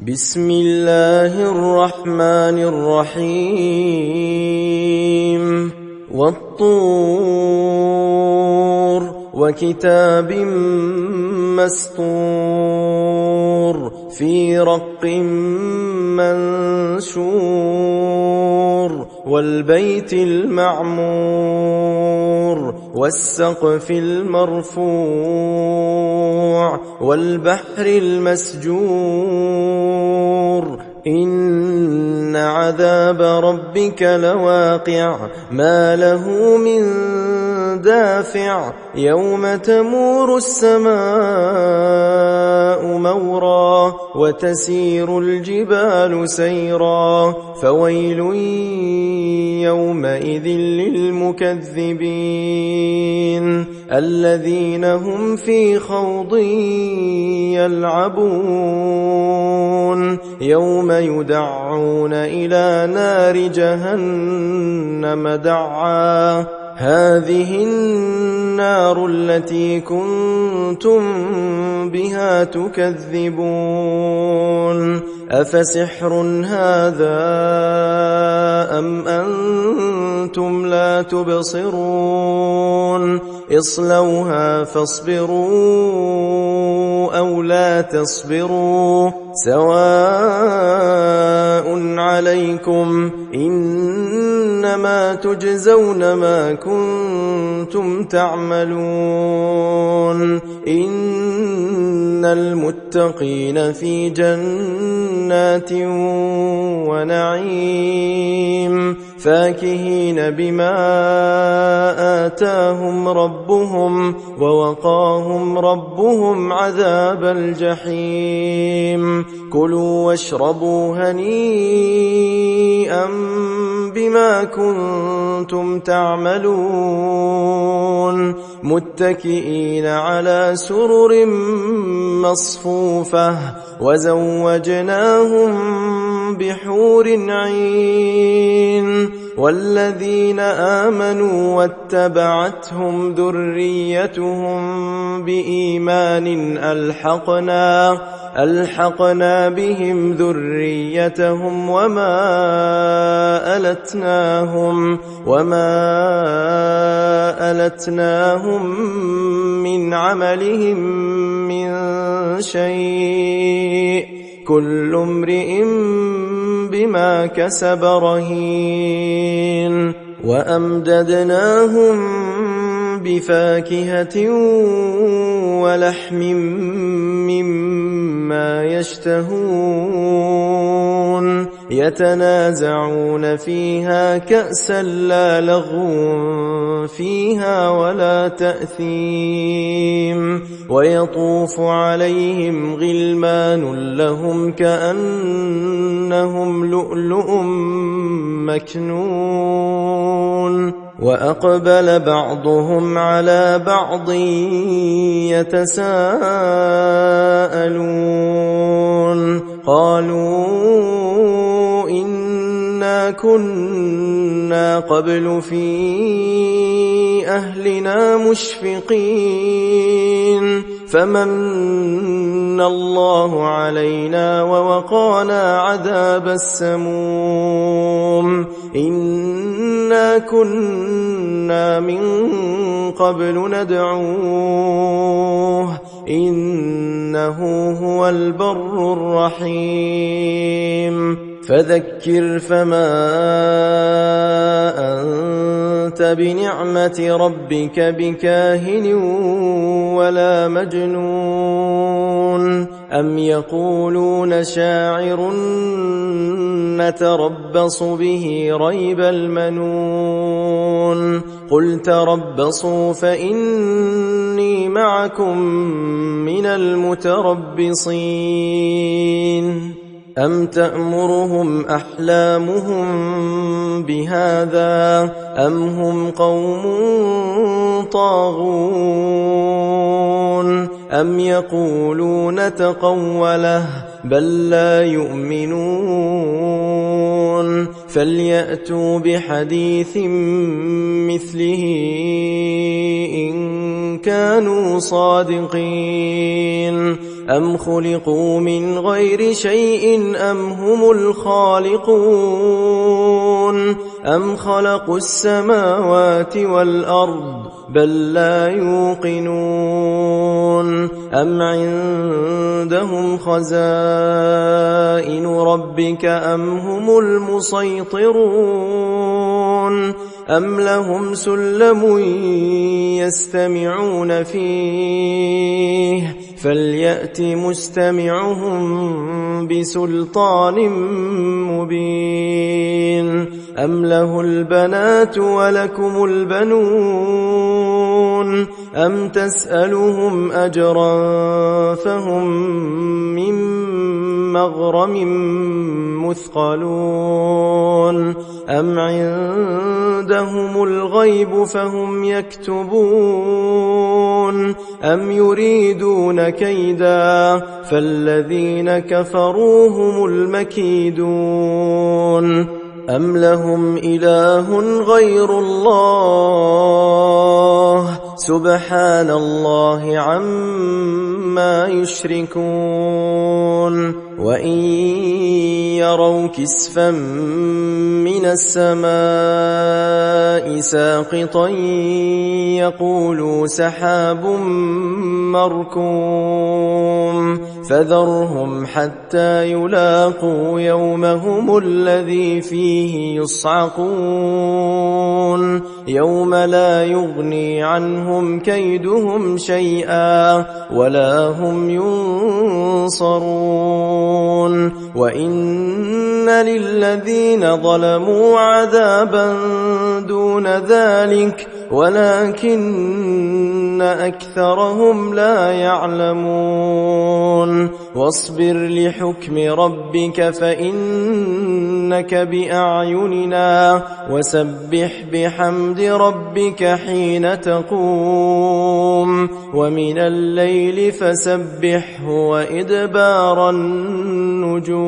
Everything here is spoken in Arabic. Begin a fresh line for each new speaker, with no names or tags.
بسم الله الرحمن الرحيم والطور وكتاب مسطور في رق منشور والبيت المعمور والسقف المرفوع والبحر المسجور إن عذاب ربك لواقع ما له من دافع يوم تمور السماء مورا وتسير الجبال سيرا فويل يومئذ للمكذبين الذين هم في خوض يلعبون يوم يدعون إلى نار جهنم دعا هذه النار التي كنتم بها تكذبون أفسحر هذا أم أنتم لا تبصرون اصلوها فاصبروا أو لا تصبروا سواء عليكم إنما تجزون ما كنتم تعملون إن المتقين في جنات ونعيم فاكهين بما آتاهم ربهم ووقاهم ربهم عذاب الجحيم كلوا واشربوا هنيئا بما كنتم تعملون متكئين على سرر مصفوفة وزوجناهم بحور عين والذين آمنوا واتبعتهم ذريتهم بإيمان ألحقنا بهم ذريتهم وما ألتناهم من عملهم من شيء كل امرئ بما كسب رهين وأمددناهم بفاكهة ولحم مما يشتهون يتنازعون فيها كأسا لا لغو فيها ولا تأثيم ويطوف عليهم غلمان لهم كأنهم لؤلؤ مكنون وأقبل بعضهم على بعض يتساءلون قالوا إنا كنا قبل في أهلنا مشفقين فمن الله علينا ووقانا عذاب السموم إنا كنا من قبل ندعوه إنه هو البر الرحيم فذكر فما أنت بنعمة ربك بكاهن ولا مجنون أم يقولون شاعر نتربص به ريب المنون قل تربصوا فإني معكم من المتربصين أم تأمرهم أحلامهم بهذا أم هم قوم طاغون أم يقولون تقوله بل لا يؤمنون فليأتوا بحديث مثله إن كانوا صادقين أم خلقوا من غير شيء أم هم الخالقون أم خلقوا السماوات والأرض بل لا يوقنون أم عندهم خزائن ربك أم هم المسيطرون أم لهم سلم يستمعون فيه فليأت مستمعهم بسلطان مبين أم له البنات ولكم البنون أم تسألهم أجرا فهم من مغرم مثقلون أم عندهم الغيب فهم يكتبون أم يريدون كيدا فالذين كفروا هم المكيدون أم لهم إله غير الله سبحان الله عما يشركون وإن يروا كسفا من السماء ساقطا يقولوا سحاب مركوم فذرهم حتى يلاقوا يومهم الذي فيه يصعقون يوم لا يغني عنهم كيدهم شيئا ولا هم ينصرون وإن للذين ظلموا عذابا دون ذلك ولكن أكثرهم لا يعلمون واصبر لحكم ربك فإنك بأعيننا وسبح بحمد ربك حين تقوم ومن الليل فسبحه وإدبار النجوم